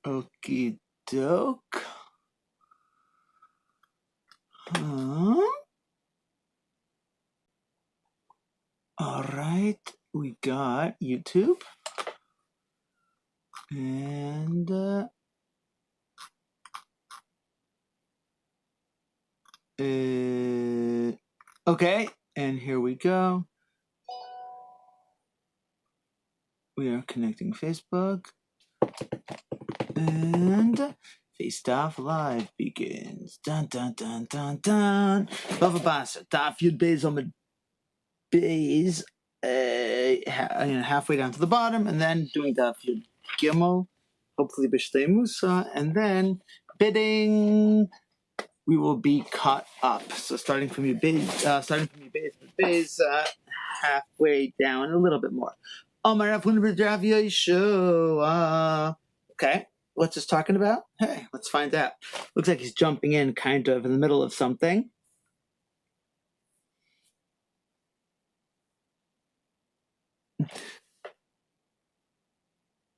Okie doke. All right, we got YouTube. And okay, and here we go. We are connecting Facebook. And FaceDaf Live begins. Dun dun dun dun dun. Bava Basa. Daf Yud Beis Omid Beis. Halfway down to the bottom, and then doing Daf Yud Gimel. Hopefully B'Shtei Musa, and then bidding. We will be caught up. So starting from Yud Beis, halfway down a little bit more. Okay, what's this talking about? Hey, let's find out. Looks like he's jumping in kind of in the middle of something.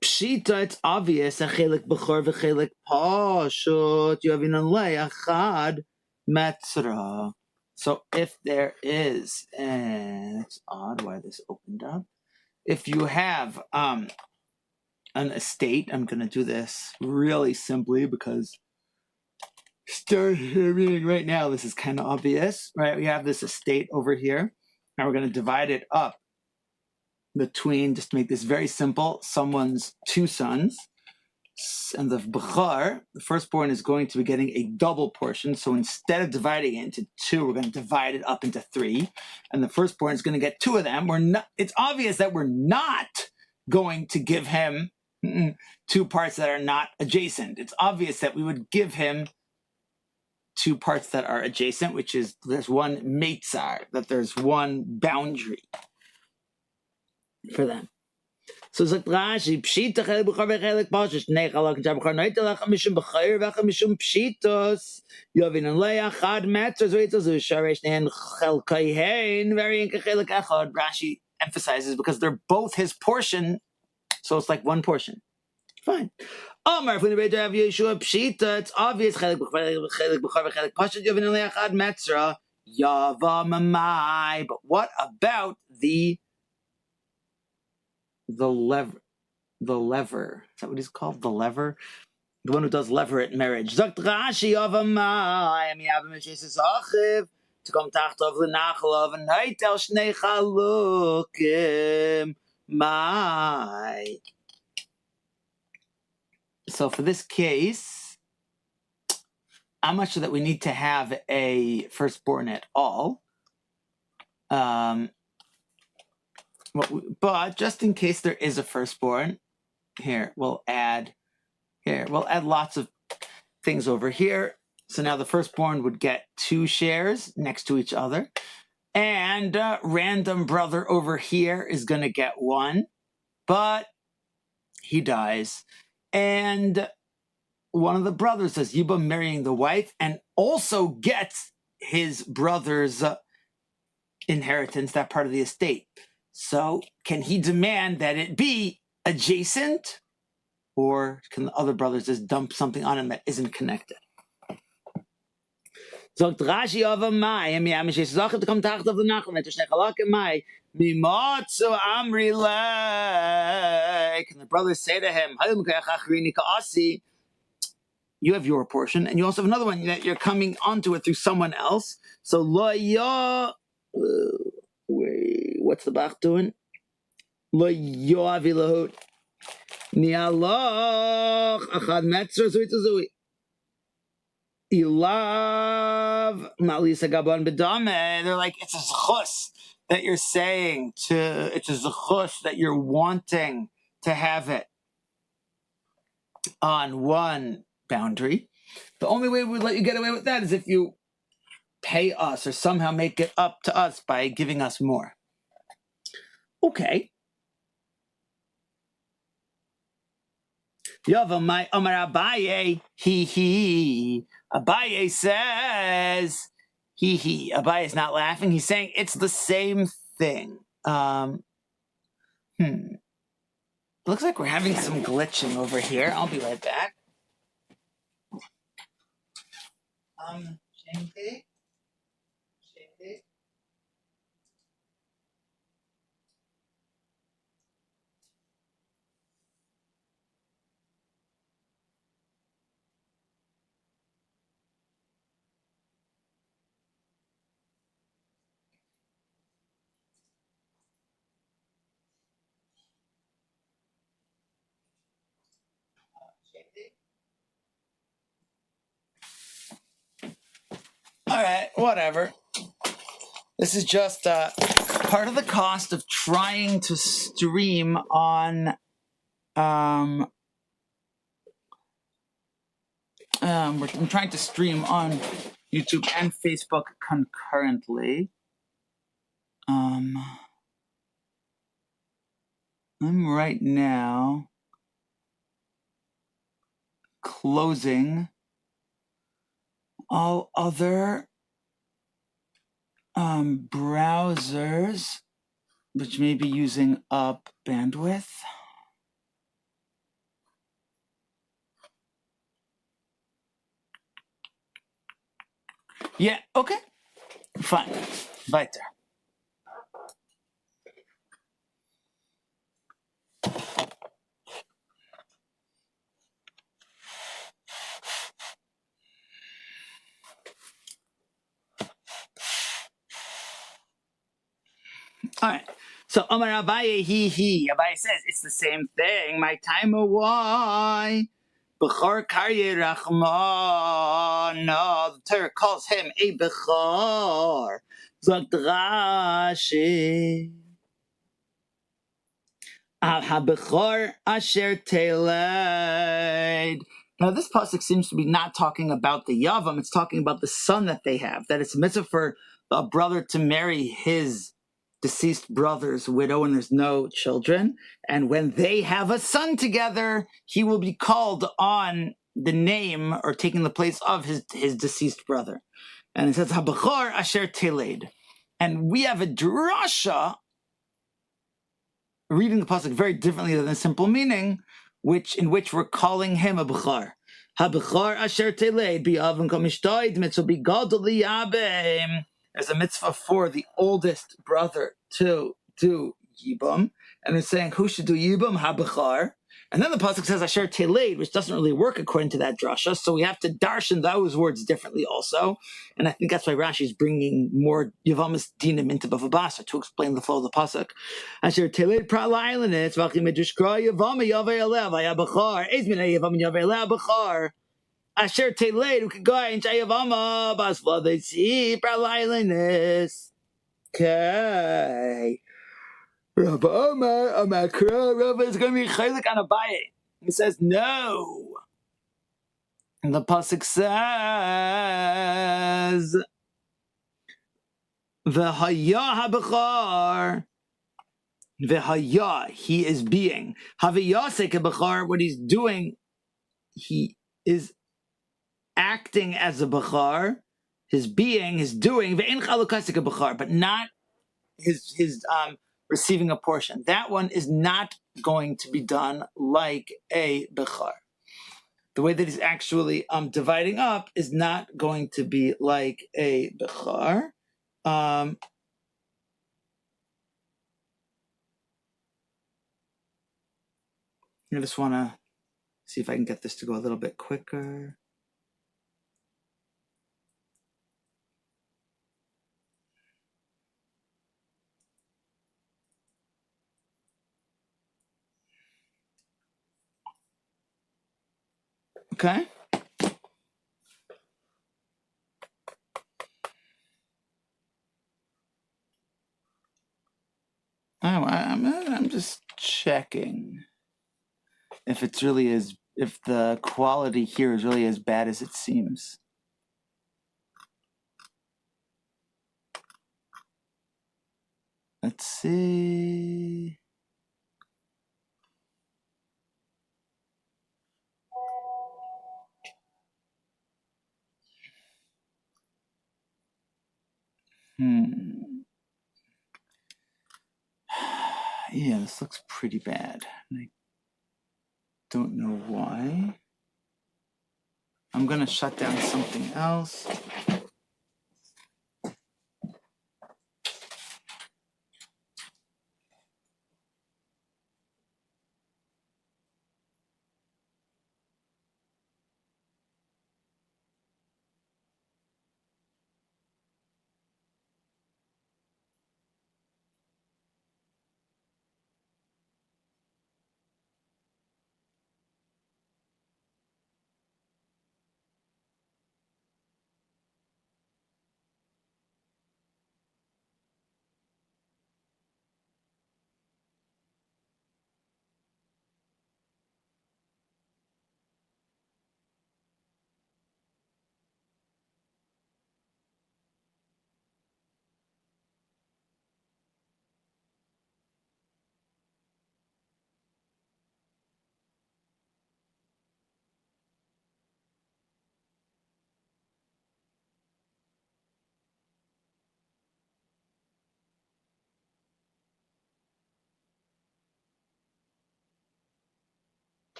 Pshita, it's obvious. Chelik b'chor v'chelik pashut yavin alei achad metzra. So if there is, and it's odd why this opened up. If you have an estate, I'm going to do this really simply because reading right now, this is kind of obvious, right? We have this estate over here. Now we're going to divide it up between, just to make this very simple, someone's two sons. And the b'char, the firstborn, is going to be getting a double portion. So instead of dividing it into two, we're going to divide it up into three. And the firstborn is going to get two of them. It's obvious that we're not going to give him two parts that are not adjacent. It's obvious that we would give him two parts that are adjacent, which is there's one meitzar, that there's one boundary for them. So it's like Rashi, Pshita chelik b'chor v'chelik pashut shnei chalak and b'chor noitel echad mishum b'chor v'echad mishum pshitos yovin alei achad metzos v'eitzos v'sharei shnein chelkaihein v'rein kechelik echad. Rashi emphasizes because they're both his portion, so it's like one portion. Fine. Omar, if we have Yeshua Pshita, it's obvious. Chelik b'chor v'chelik pashut yovin alei achad metzra yava mamai. But what about the lever? Is that what he's called? The lever? The one who does levirate marriage. Zakt Rashi of Amai. I mean, Achiv to come tachtov l'nachalov and haitel shnei chalukim. My. So for this case, I'm not sure that we need to have a firstborn at all. But just in case there is a firstborn, we'll add lots of things over here. So now the firstborn would get two shares next to each other. And random brother over here is going to get one, but he dies. And one of the brothers says, Yiba marrying the wife and also gets his brother's inheritance, that part of the estate. So can he demand that it be adjacent? Or can the other brothers just dump something on him that isn't connected? Sagt Rashi of a mai, and to come tacht of the nachal, and to shnechalak in mai, mimotzu amri lek. And the brothers say to him, you have your portion, and you also have another one that you're coming onto it through someone else. So lo ya, what's the Bach doing? Lo yoavi lahut. Nialoch achad metzra zui. Ilav malisa gabon bedame. They're like, it's a zchus that you're saying it's a zchus that you're wanting to have it on one boundary. The only way we would let you get away with that is if you pay us or somehow make it up to us by giving us more. Okay. Yavamai Amar Abaye, he. Abaye says, he. Abaye is not laughing. He's saying it's the same thing. Looks like we're having some glitching over here. I'll be right back. Shanty? All right, whatever. This is just part of the cost of trying to stream on I'm trying to stream on YouTube and Facebook concurrently. I'm right now closing all other browsers which may be using up bandwidth. Yeah, okay. Fine. Weiter. All right. So Omar Abaye, he. Abaye says it's the same thing. My time away. Bechor Karye Rachman. No, the Torah calls him a Bechor. Zog Rashi. Ha-Bechor Asher Teled. Now, this pasuk seems to be not talking about the Yavam. It's talking about the son that they have. That it's mitzvah for a brother to marry his deceased brother's widow when there's no children. And when they have a son together, he will be called on the name or taking the place of his deceased brother. And it says, Ha-Bechor Asher Teled. And we have a drasha reading the pasuk very differently than the simple meaning, in which we're calling him a bechar. Ha-bechar asher teled bi'avim kamishtoid mitzvah bigadol liyabim. There's a mitzvah for the oldest brother to do yibum, and it's saying who should do yibum? Ha-bechar. And then the pasuk says asher teled, which doesn't really work according to that drasha, so we have to darshan those words differently also. And I think that's why Rashi is bringing more Yavamis dinim into Bava Basra to explain the flow of the pasuk. Asher teled pralailanis v'achim medushkra Yavama yavei alev ayabachar ezminei Yavam yavei alev bachar. Asher teled ukagoy incha Yavama basla they see pralailanis. Okay. Rabbi Omer Rabbi is going to be chaylik on Abaye. He says no. And the pasuk says, "V'haya habechar, v'haya he is being haviyasek habechar." What he's doing, he is acting as a bechar. His being, his doing, ve'en chalukasek habechar, but not his receiving a portion. That one is not going to be done like a bechar. The way that he's actually dividing up is not going to be like a bechar. I just want to see if I can get this to go a little bit quicker. Okay. I'm just checking if it's really if the quality here is really as bad as it seems. Let's see. Yeah, this looks pretty bad. don't know why. I'm going to shut down something else.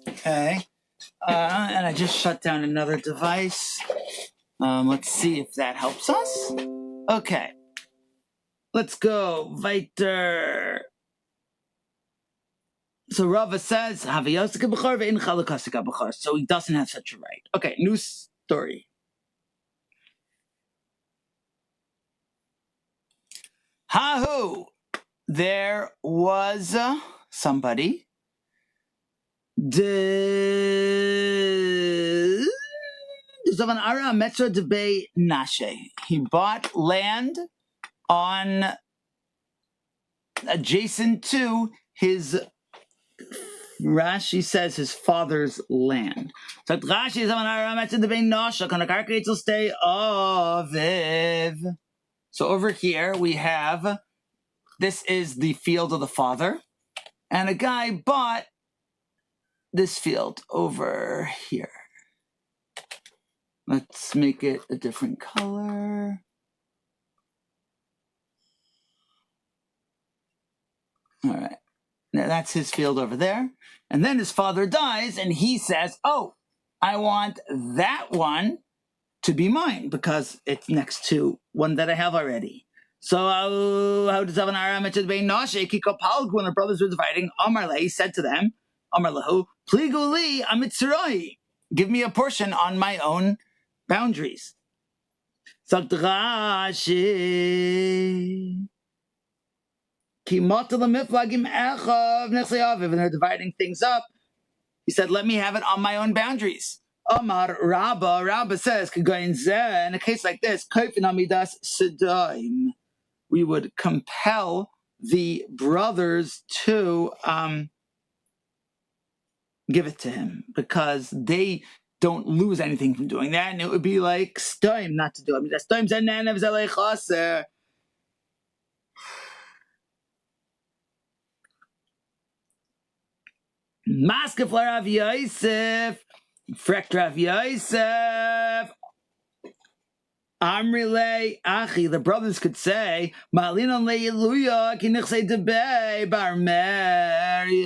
Okay. And I just shut down another device. Let's see if that helps us. Okay. Let's go. Weiter. So Rava says, so he doesn't have such a right. Okay, new story. Ha-hoo! There was somebody. He bought land on adjacent to his, Rashi says, his father's land. So Rashi is So over here we have, this is the field of the father, and a guy bought this field over here. Let's make it a different color. All right. Now that's his field over there. And then his father dies, and he says, oh, I want that one to be mine because it's next to one that I have already. So how does Avan Aram mention the Noshe Kiko Palg when the brothers were dividing? Amar he said to them, Amar Lahu, Pligu li amitzroi. Give me a portion on my own boundaries. Sagt Rashi. And they're dividing things up. He said, let me have it on my own boundaries. Amar Rabba says, in a case like this, we would compel the brothers to give it to him because they don't lose anything from doing that. And it would be like stoim not to do it. Maskef Rav Yosef, Frekt Rav Yosef, Amrile Achi. The brothers could say, Malinon Leiluya Kinichse Debe Bar Marion.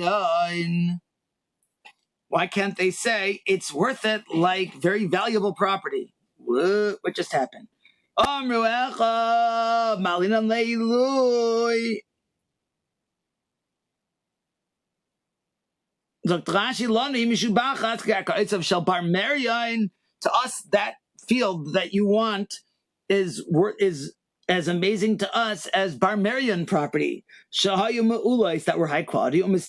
Why can't they say it's worth it like very valuable property? What just happened? Amru Echa Malinon Leiluy. To us, that field that you want is as amazing to us as Barmerian property. That were high quality. Rashi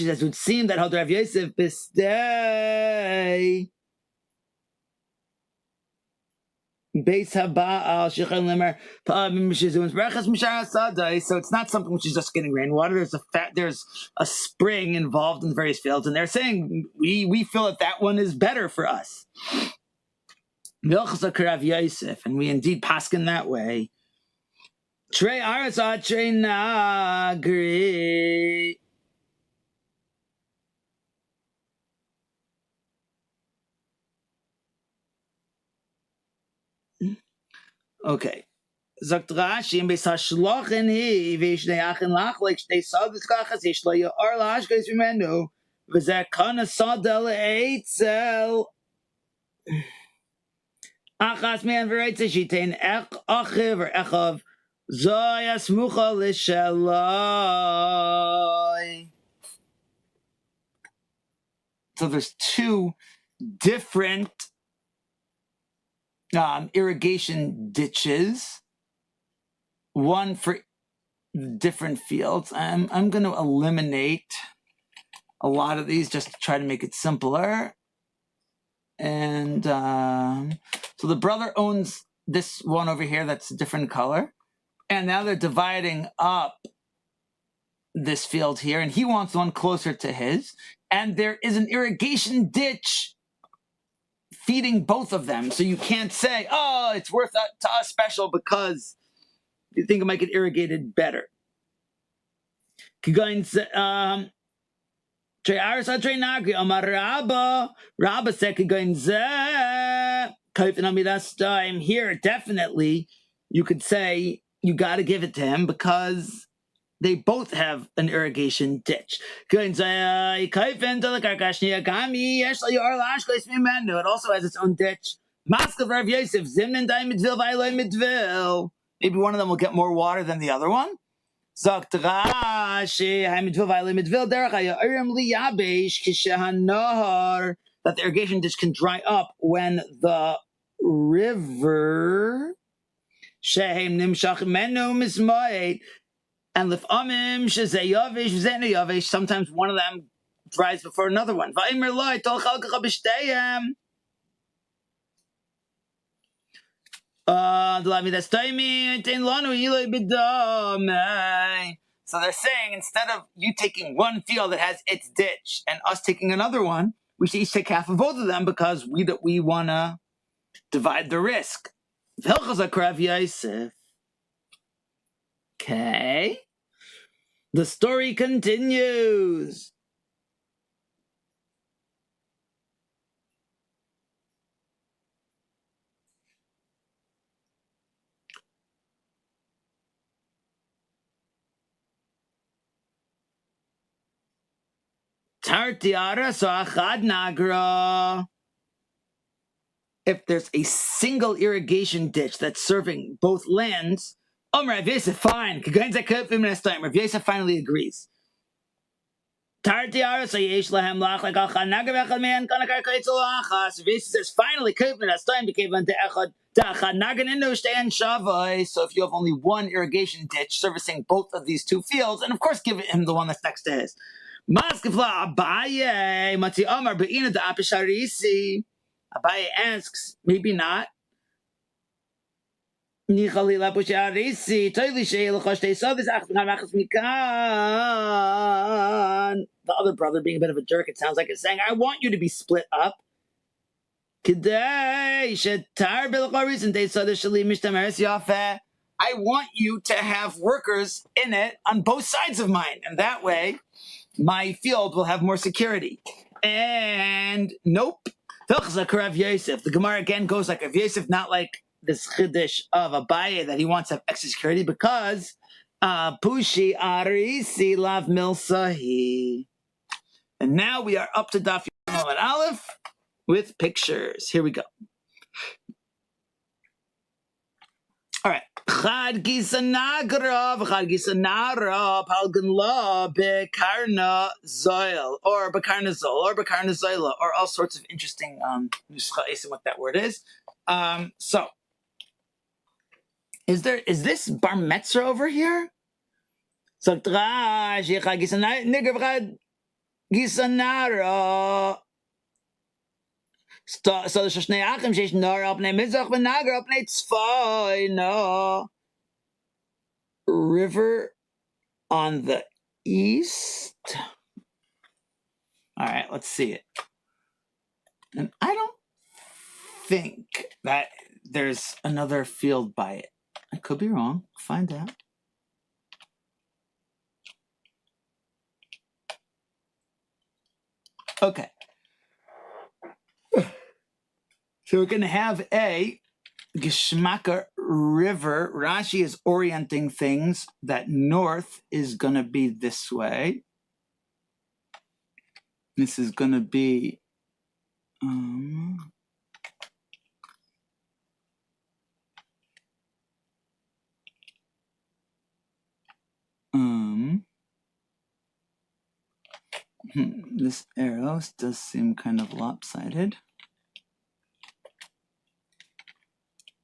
says, it would seem that Rav Yosef bistay so it's not something which is just getting rainwater. There's a spring involved in the various fields, and they're saying we feel that one is better for us. And we indeed paskin that way. Trey Arasa Trey Nagri. Okay. Sagt Rashi, im Beis HaShlochen hi, v'yishnei achin lachlik, shtei sadis kachas, yesh lo ya'ar la'ashkes v'menu, v'zeh kana sadel eitzel. Achas man v'reitze shitein achiv or echav, zoya smucha l'shaloi. So there's two different irrigation ditches, one for different fields. I'm going to eliminate a lot of these just to try to make it simpler. And so the brother owns this one over here that's a different color. And now they're dividing up this field here, and he wants one closer to his. And there is an irrigation ditch feeding both of them. So you can't say, oh, it's worth to us special because you think it might get irrigated better. Rabba said, here, definitely, you could say you got to give it to him because they both have an irrigation ditch. It also has its own ditch. Maybe one of them will get more water than the other one. That the irrigation ditch can dry up when the river and sometimes one of them dries before another one. So they're saying, instead of you taking one field that has its ditch and us taking another one, we should each take half of both of them because we want to divide the risk. Okay. The story continues. If there's a single irrigation ditch that's serving both lands, Rav Yosef, fine. Rav Yosef finally agrees. Rav Yosef says, finally, so if you have only one irrigation ditch servicing both of these two fields, and of course give him the one that's next to his. Abaye asks, maybe not. The other brother being a bit of a jerk, it sounds like it's saying, I want you to be split up. I want you to have workers in it on both sides of mine, and that way my field will have more security. And nope. Rav Yosef. The Gemara again goes like Rav Yosef, not like this chiddush of Abaye that he wants to have extra security because Pushi Arisi Lav Milsahi. And now we are up to Daf Yom and Aleph with pictures. Here we go. All right. Chad Gisanagra, Chad Gisanara, Palganla, Bekarna Zoil, or Bekarna Zol, or Bekarna Zoila, or all sorts of interesting what that word is. So is this bar mitzvah over here? So Gisanara. So Shnei Achim Sheish Nor Al Pnei Mizrach V'Nagar Al Pnei Tzfai No. River on the east. All right, let's see it. And I don't think that there's another field by it. I could be wrong. Find out. Okay. So we're going to have a Geschmaka River, Rashi is orienting things that north is going to be this way. This is going to be this arrow does seem kind of lopsided,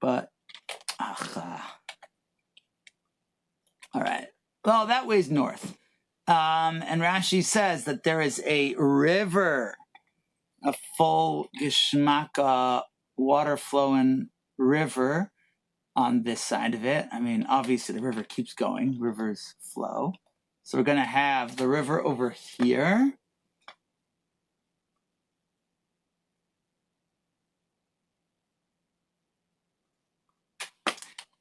but all right. Well, that way's north. And Rashi says that there is a river, a full Gishmaka water-flowing river on this side of it. I mean, obviously the river keeps going. Rivers flow. So we're going to have the river over here.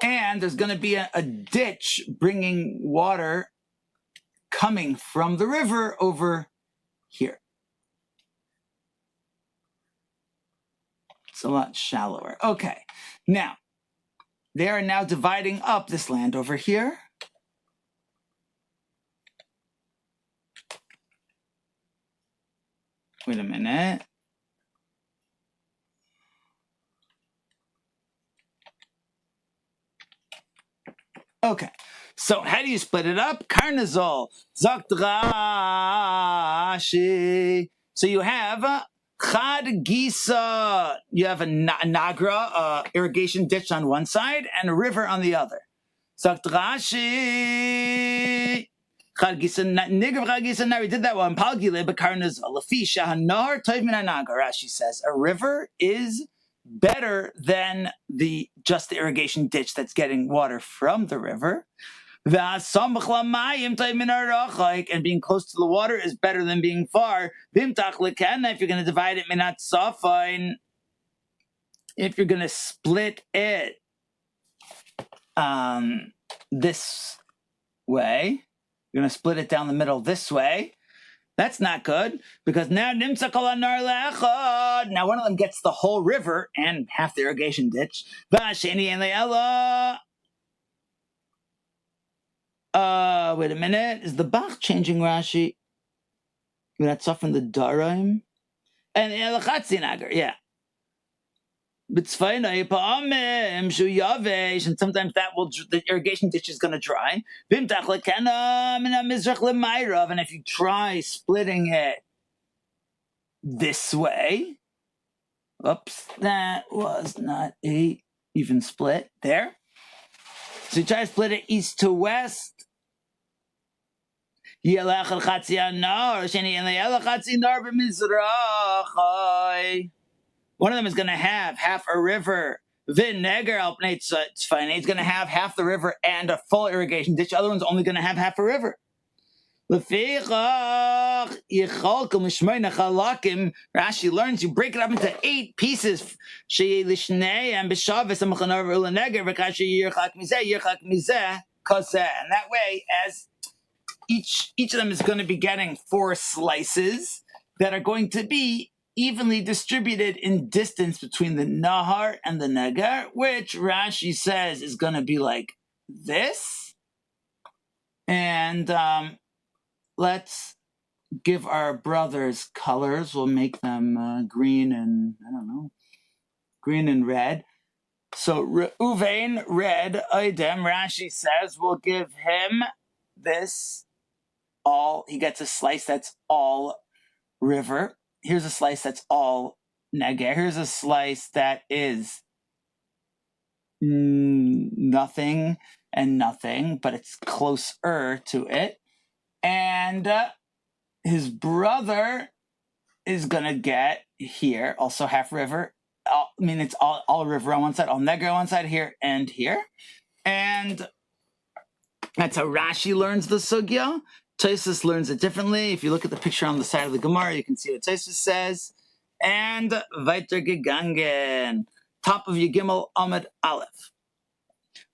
And there's going to be a ditch bringing water coming from the river over here. It's a lot shallower. Okay. Now, they are now dividing up this land over here. Wait a minute. Okay, so how do you split it up? Karnazol, Zakt Rashi. So you have Chad Gisa. You have a Nagra, irrigation ditch on one side, and a river on the other. Zakt Rashi. Chad Gisa, Nigav Chad Gisa. Now we did that one. Palgile Bakarnazol. Lafi Shahanar Toiv Min Naga. Rashi says a river is better than just the irrigation ditch that's getting water from the river. And being close to the water is better than being far. If you're going to divide it, if you're going to split it this way, you're going to split it down the middle this way. That's not good, because now one of them gets the whole river and half the irrigation ditch. Wait a minute. Is the Bach changing Rashi? That's off from the Daraim? And Elachatzi yeah. And sometimes the irrigation ditch is going to dry. And if you try splitting it this way, oops, that was not a even split there. So you try to split it east to west. One of them is going to have half a river. It's fine. He's going to have half the river and a full irrigation ditch. The other one's only going to have half a river. Rashi learns you break it up into 8 pieces. And that way, as each of them is going to be getting 4 slices that are going to be evenly distributed in distance between the Nahar and the Neger, which Rashi says is going to be like this. And let's give our brothers colors. We'll make them green and, green and red. So Reuven, red, Oidem, Rashi says we'll give him this he gets a slice that's all river. Here's a slice that's all Neger. Here's a slice that is nothing and nothing, but it's closer to it. And his brother is going to get here, also half river. It's all river on one side, all Neger on one side, here and here. And that's how Rashi learns the sugya. Tosfos learns it differently. If you look at the picture on the side of the Gemara, you can see what Tosfos says. And weiter gegangen, top of Yegimel Amud Aleph.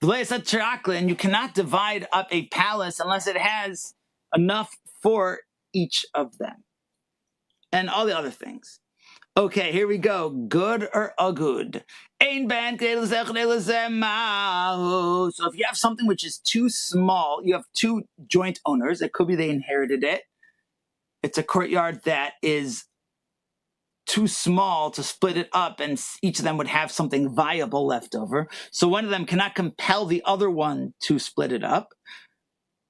And you cannot divide up a palace unless it has enough for each of them. And all the other things. Okay, here we go. Good or agud. So if you have something which is too small, you have two joint owners. It could be they inherited it. It's a courtyard that is too small to split it up, and each of them would have something viable left over. So one of them cannot compel the other one to split it up.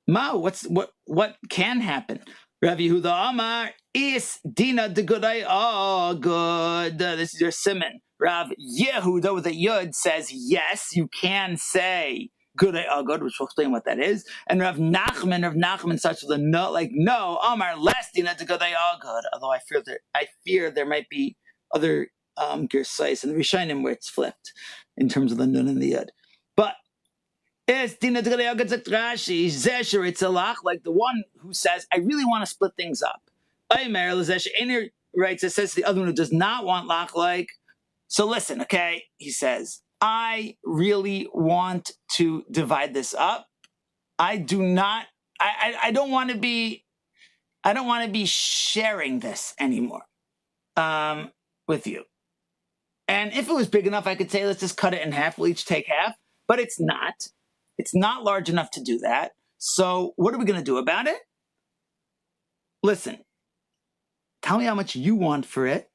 What can happen? Rav Yehuda Amar is Dina de Gudai. Oh, good. This is your simon. Rav Yehuda with a yud says yes, you can say Gudai Agod, which will explain what that is. And Rav Nachman starts with a no, like no. Amar less Dina de Gudai Agod. Although I fear there might be other girsais and the Rishonim where it's flipped in terms of the nun and the yud, but. Like the one who says, I really want to split things up. Writes, it says the other one who does not want lach like. So listen, okay, he says, I really want to divide this up. I don't want to be sharing this anymore with you. And if it was big enough, I could say, let's just cut it in half. We'll each take half, but it's not. It's not large enough to do that. So what are we going to do about it? Listen, tell me how much you want for it.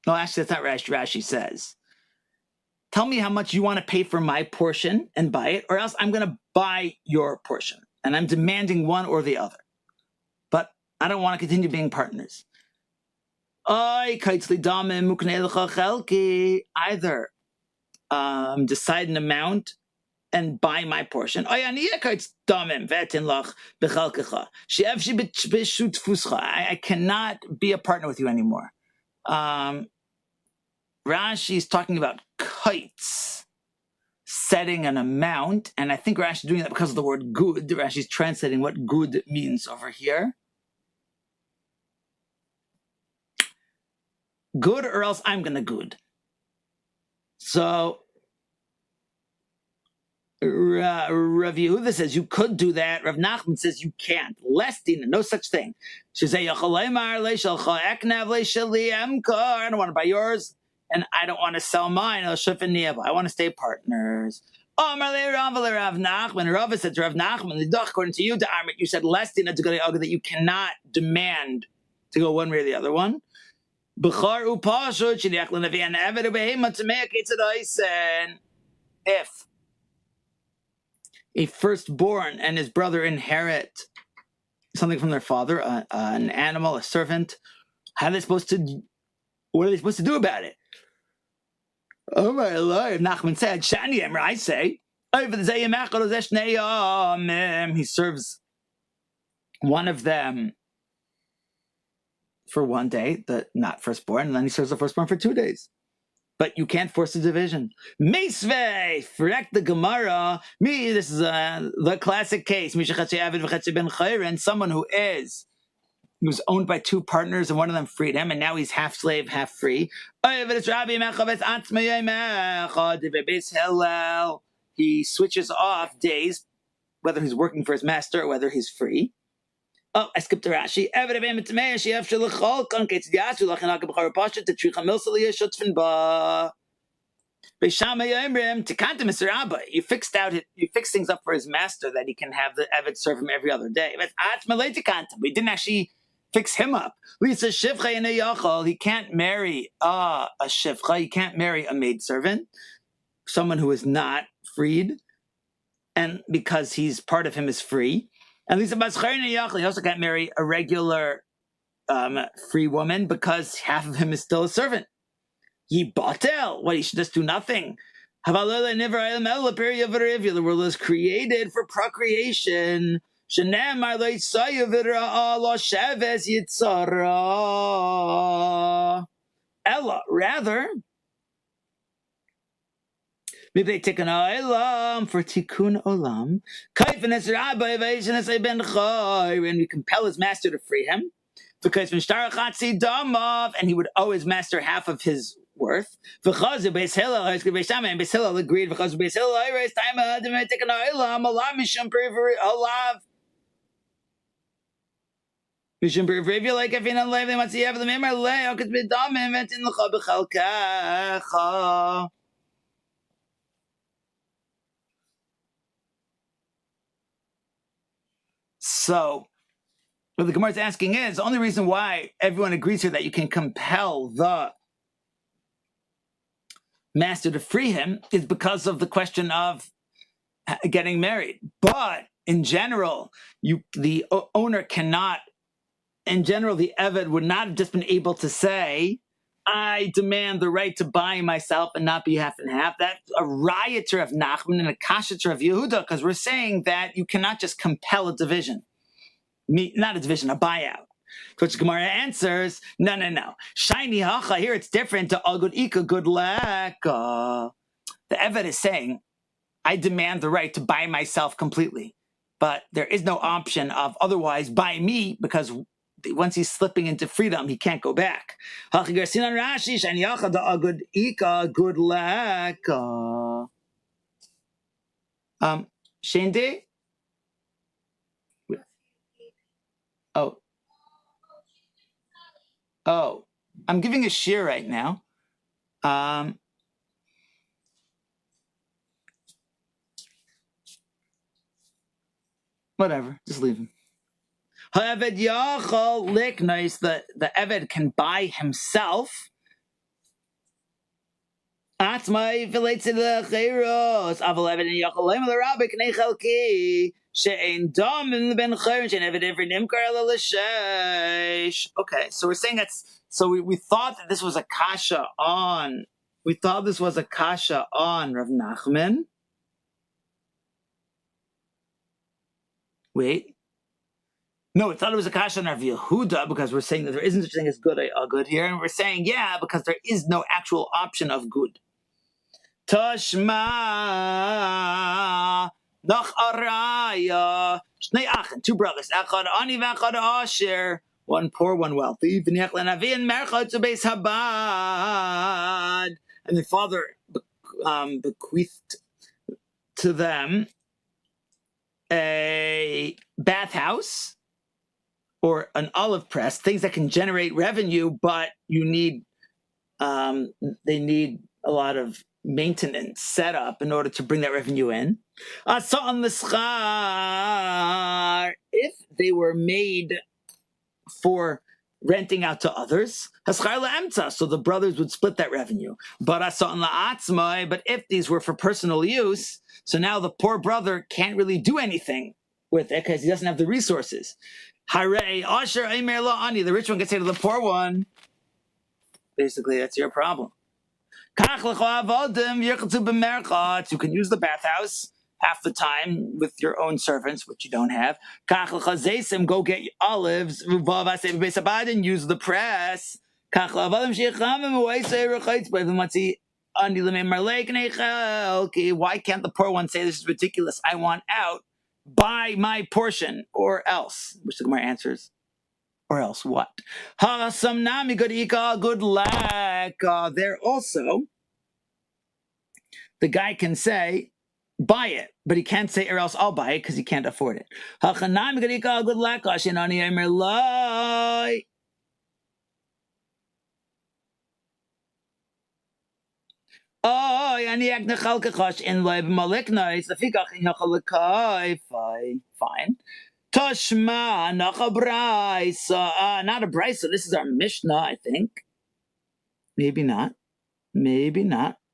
No, actually, that's not Rashi. Rashi says, tell me how much you want to pay for my portion and buy it, or else I'm going to buy your portion. And I'm demanding one or the other. But I don't want to continue being partners. Either decide an amount and buy my portion. I cannot be a partner with you anymore. Rashi is talking about kites, setting an amount, and I think Rashi is doing that because of the word good. Rashi is translating what good means over here. Good, or else I'm going to good. So Rav Yehuda says you could do that. Rav Nachman says you can't. Less dina, no such thing. I don't want to buy yours, and I don't want to sell mine. I want to stay partners. Rav Nachman. Rav said to Rav Nachman, according to you, you said less dina to go to that you cannot demand to go one way or the other one. If a firstborn and his brother inherit something from their father, an animal, a servant, what are they supposed to do about it? Oh my Lord, Nachman said, I say, he serves one of them for 1 day, the not firstborn, and then he serves the firstborn for 2 days. But you can't force a division. Meisvei, frek the Gemara. This is the classic case. Someone who's owned by two partners, and one of them freed him, and now he's half slave, half free. He switches off days, whether he's working for his master or whether he's free. Oh, I skipped the Rashi. You fix things up for his master that he can have the Eved serve him every other day. We didn't actually fix him up. He can't marry a shivcha. He can't marry a maidservant, someone who is not freed, and because he's part of him is free. And Lisa he also can't marry a regular free woman because half of him is still a servant. He batel. What, he should just do nothing. The world is created for procreation. Ella, rather, maybe they take an olam for tikkun olam. And we compel his master to free him, because and he would owe his master half of his worth. Because Beis Hillel agreed. Because Beis Hillel take an olam. Mishum B'Rivya like if in a life they want to have the member lay, could be dumb invent in the Chabachalkacha. So, what the Gemara is asking is the only reason why everyone agrees here that you can compel the master to free him is because of the question of getting married. But in general, the owner cannot. In general, the Eved would not have just been able to say, I demand the right to buy myself and not be half and half. That's a rioter of Nachman and a kashater of Yehuda, because we're saying that you cannot just compel a division. Not a division, a buyout. To which Gemara answers, no. Shiny hacha, here it's different to agud ika, good lack. The Eved is saying, I demand the right to buy myself completely. But there is no option of otherwise buy me, because once he's slipping into freedom, he can't go back. Shende? Oh, I'm giving a shear right now. Whatever, just leave him. Ha'eved yachal liknais, the Eved can buy himself. Atzmai v'leitzid l'cheiros, aval Eved yachal leim l'rabbi k'nei chalki, she'ein dom in ben chayrin, she'en Eved every nimkar l'sheish. Okay, so we're saying so we thought that this was a kasha on, Rav Nachman. Wait. No, we thought it was a kasha on Rav Yehuda, because we're saying that there isn't such a thing as good here, and we're saying, yeah, because there is no actual option of good. Tashma nach araya shnei achen, two brothers, echad ani v'echad asher, one poor, one wealthy. V'niach lenavi and merchot beis habad, and the father bequeathed to them a bathhouse or an olive press, things that can generate revenue, but they need a lot of maintenance set up in order to bring that revenue in. If they were made for renting out to others, so the brothers would split that revenue. But if these were for personal use, so now the poor brother can't really do anything with it because he doesn't have the resources. The rich one can say to the poor one, basically, that's your problem. You can use the bathhouse half the time with your own servants, which you don't have. Go get olives and use the press. Why can't the poor one say, this is ridiculous, I want out, buy my portion, or else? Which the Gemara answers, or else what? Good luck. There also, the guy can say, buy it, but he can't say, or else I'll buy it, because he can't afford it. Good luck. Fine. Tashma nachabraisa, not a brisa. This is our Mishnah, I think. Maybe not.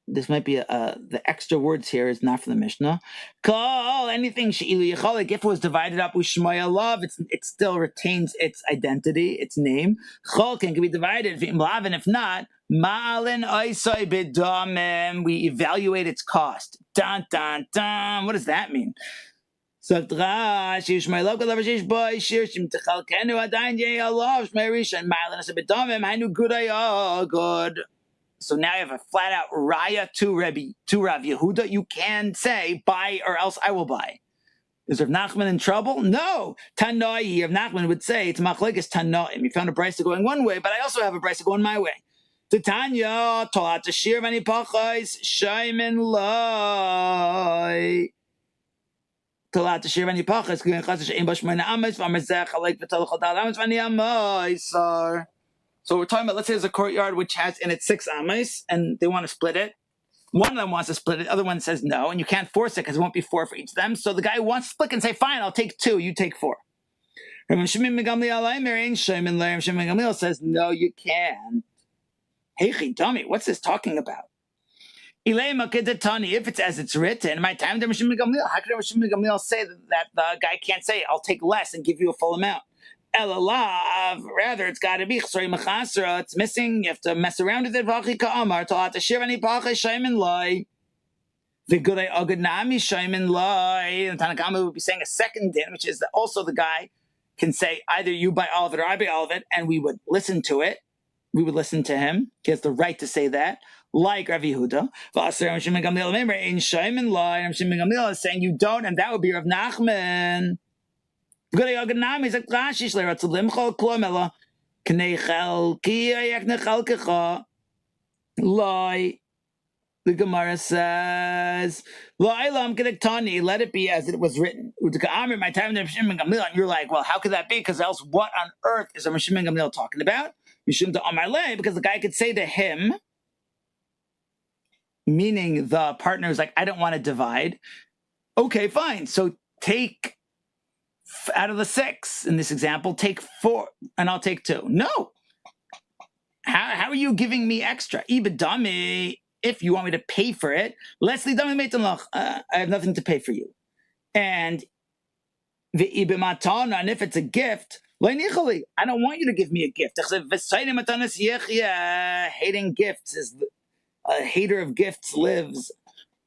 This might be the extra words here is not from the Mishnah. Call anything she'ilu yichalik. If it was divided up with shmaya love, it still retains its identity, its name. Chol can be divided. And if not, ma'alin oisai b'damim. We evaluate its cost. Dun dun dun. What does that mean? So now you have a flat out raya to Rav Yehuda. You can say, buy or else I will buy. Is Rav Nachman in trouble? No. Tanoi, Rav Nachman would say, it's machlekes tanoim. You found a brisa going one way, but I also have a brisa going my way. Titanya, tolat ashir v'ani pachais, shaymin lai. talat shir v'ani pachas g'in chas she'im b'shmona amis v'amazech alek v'tal chodal amis v'ani amaisar. So we're talking about, let's say there's a courtyard which has in it 6 amis, and they want to split it. One of them wants to split it, the other one says no, and you can't force it because it won't be 4 for each of them. So the guy who wants to split can say, fine, I'll take 2, you take 4. And Shimon ben Gamliel says, no, you can't. Hey, dummy, what's this talking about? If it's as it's written, my time to Shimon ben Gamliel, how could Shimon ben Gamliel say that the guy can't say, I'll take less and give you a full amount? Rather, it's got to be it's missing. You have to mess around with it. The good Agadnami Shaiman Lai. And Tanakama would be saying a second din, which is that also the guy can say either you buy all of it or I buy all of it, and we would listen to it. We would listen to him. He has the right to say that. Like Rav Yehuda. Shimon ben Gamliel is saying you don't, and that would be Rav Nachman. The Gemara says, let it be as it was written. My time and you're like, well, how could that be? Because else what on earth is a Shimon ben Gamliel talking about? Because the guy could say to him, meaning the partner is like, I don't want to divide. Okay, fine. So take out of the 6 in this example, take 4, and I'll take 2. No. How are you giving me extra? Ibadami, if you want me to pay for it, I have nothing to pay for you. And the ibimatana, and if it's a gift, I don't want you to give me a gift. Hating gifts is a hater of gifts lives.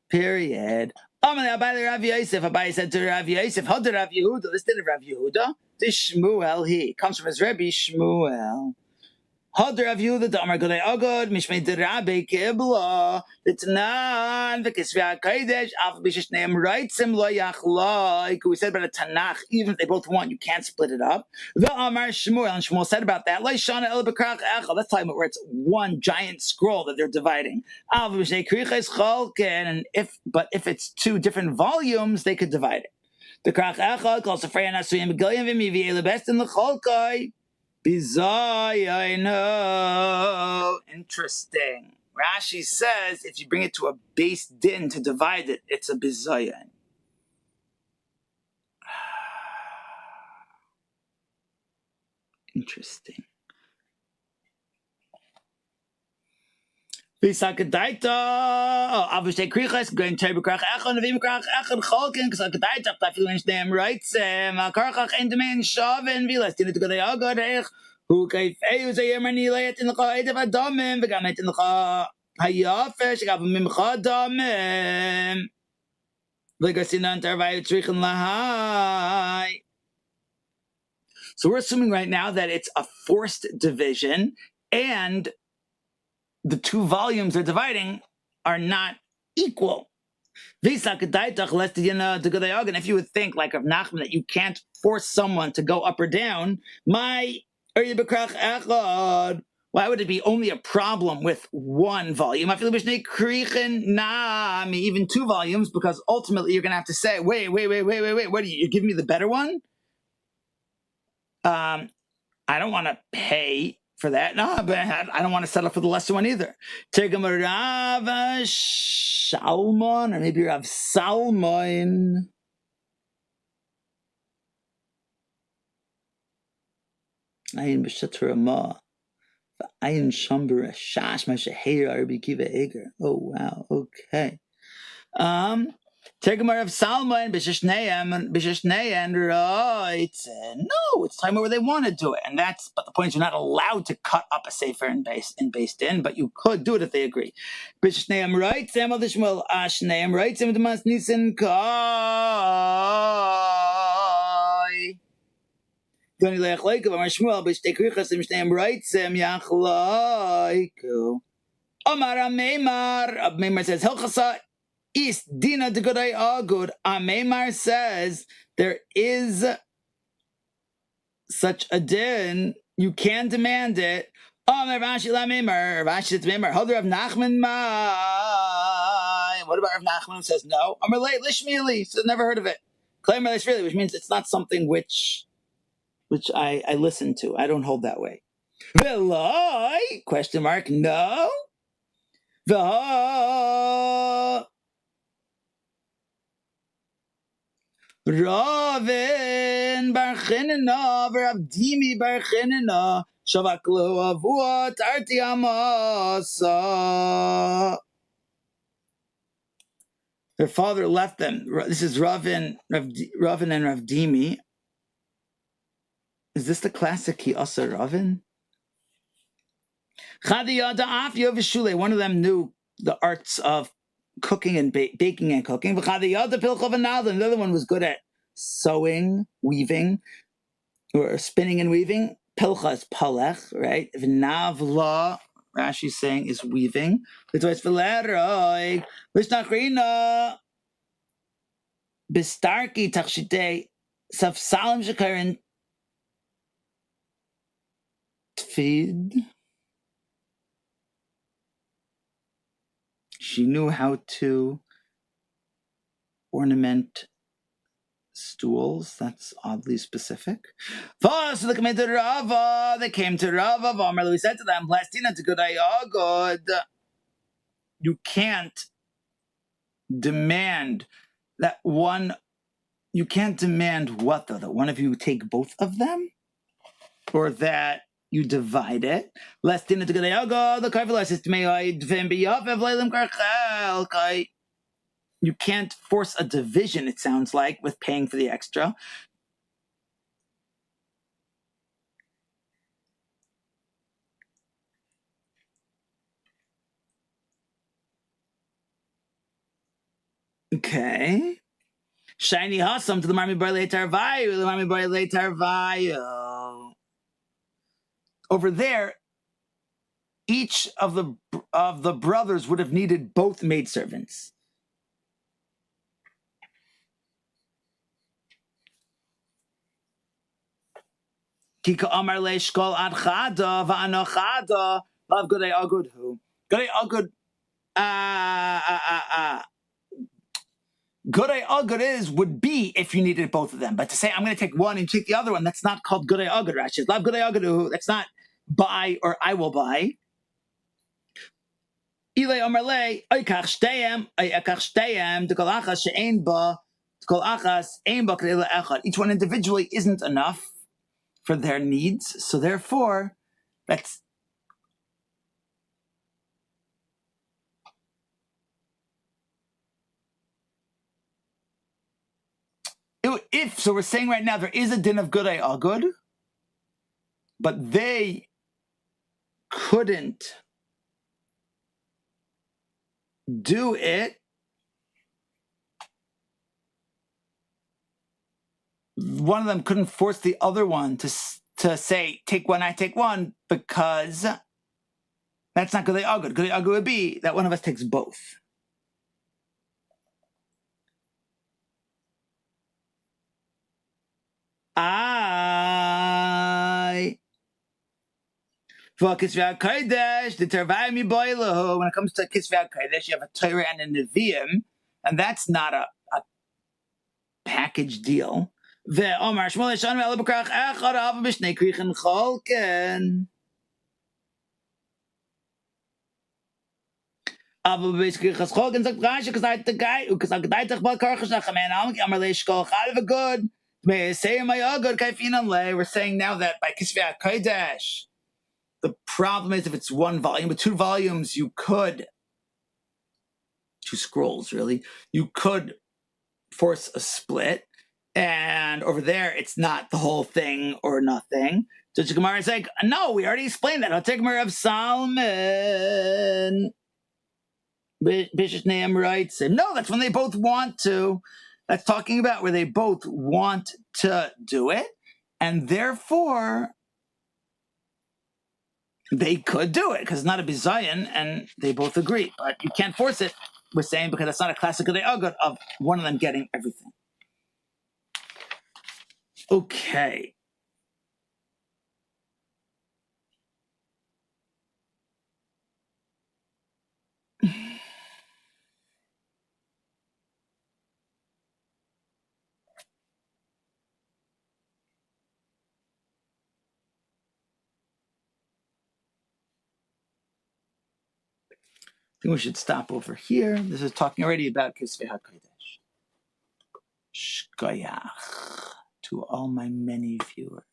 Period. Abai said to Rav Yosef, how did Rav Yehuda? This did Rav Yehuda. This Shmuel, he comes from his Rebbe Shmuel. Hadr Rav Yehuda Damar Godei Agod Mishmei Derabe Kibla L'Tanan V'Kisvei HaKodesh Af B'Shishneim Reitzim Lo Yachloi. We said about a Tanakh, even if they both want, you can't split it up. V'Amar Shmuel, and Shmuel said about that, Lo Shana El B'Krach Echad. That's talking about where it's one giant scroll that they're dividing. Av B'Shnei Kriches Chalken, and if it's 2 different volumes, they could divide it. The Krach Echad calls the Freya Nasuyim B'Goyim V'Mivi Elebest in the Chalkai. Bizarre, I know. Interesting. Rashi says if you bring it to a base din to divide it, it's a bizayan. Interesting. Bisakadaita, Avushay Krichas, going to Bekrach Echon, Vimakrach Echon Cholkin, because Akadaita, Tafilin's name writes, Karchach and Demand Shavin, Vilas, did it to go the Agodech, who gave Eus a Yemani late in the Qaid of Adamim, Vegamet in the Hayafish, Gavimim Khadamim, Vigasinan Tarvai Trichin Lahai. So we're assuming right now that it's a forced division, and the 2 volumes they're dividing are not equal. And if you would think, like of Nachman, that you can't force someone to go up or down, why would it be only a problem with 1 volume? Even 2 volumes, because ultimately you're going to have to say, wait, what are you giving me the better one? I don't want to pay for that. No, but I don't want to settle for the lesser one either. Tergam Rav Shalmon, or maybe Rav Salmon. Ayin b'shatur ma, ayin shamber shash mashaheir arbi kiva eger. Oh wow, okay. Tergamar of Salmon, Bishishneyan, right? No, it's time where they want to do it, and but the point is you're not allowed to cut up a sefer in based in, but you could do it if they agree. Bishishneyan, right? Sam of the Shmuel, Ashneyan, right? Sam of the Mas Nisan Kai. Doni Leach Leikov, Amar Shmuel, Bishtekrichas, Mishneyan, right? Sam Yach Leikov. Omar Meimar says, Hilchasa. Is Dina de Godai Agud. Amemar says there is such a din, you can demand it. Rashi la Memar, Rashi it's Memar. How do Rav Nachman mai? What about Rav Nachman who says no? Amalei Lishmili, so never heard of it. Which means it's not something which I listen to. I don't hold that way. Veloi? Question mark. No. Ravin bar Chinna v'Ravdimi bar Chinna shavaklu avua tarti amasa. Their father left them. This is Ravin and Ravdimi. Is this the classic Ki Asa Ravin? One of them knew the arts of cooking and baking and cooking. The other one was good at sewing, weaving, or spinning and weaving. Pilcha is palech, right? V'navla, Rashi's saying, is weaving. Bistarki tachshite safsalim shekarin tfid. She knew how to ornament stools. That's oddly specific. They came to Rava. We said to them, Plastina to good ayagod. You can't demand that one. You can't demand what though? That one of you take both of them? Or that you divide it? Plastina to good ayagod. The carvilla system you can't force a division, it sounds like, with paying for the extra. Okay. Shiny Hassam to the Marmi Bar Tarvayu, the Marmi Bar Tarvayu. Over there, each of the brothers would have needed both maidservants. Kika Amar Le Shkol Ad Chada Va'ano Chada Lav Godei Agud Hu. Godei Agud Godei Agud would be if you needed both of them. But to say I'm going to take one and take the other one, that's not called Godei Agud, Rashi. Lav Godei Agud Hu. That's not buy or I will buy. Each one individually isn't enough for their needs, so therefore, that's if so. We're saying right now there is a din of Godei Agud, but they couldn't do it. One of them couldn't force the other one to say, take one, I take one, because that's not Godei Agud. Godei Agud would be that one of us takes both. When it comes to Kisvei HaKodesh, you have a Torah and a Nevi'im, and that's not a package deal. Ve'omar Shmuel Yeshanu Ela B'Krach Echad Hava B'Shnei Krichin Cholken. Aber basically, Krichin Cholken sagt Rashi, because I the guy, because I gedait bal karchash nach man Amar Le Shkol Chad V'Gud. May say my Agud Kaifinan Le. We're saying now that by Kisvei HaKodesh, the problem is if it's one volume, but two volumes, you could, two scrolls really, you could force a split. And over there, it's not the whole thing or nothing. So Gemara is like, no, we already explained that. I'll take Gemara of Solomon. Bishop Nahum writes, no, that's when they both want to. That's talking about where they both want to do it. And therefore, they could do it because it's not a bizayon, and they both agree. But you can't force it, we're saying, because it's not a classic Godei Agud of one of them getting everything. Okay. think we should stop over here. This is talking already about Kisvei HaKodesh. Shkoyach to all my many viewers.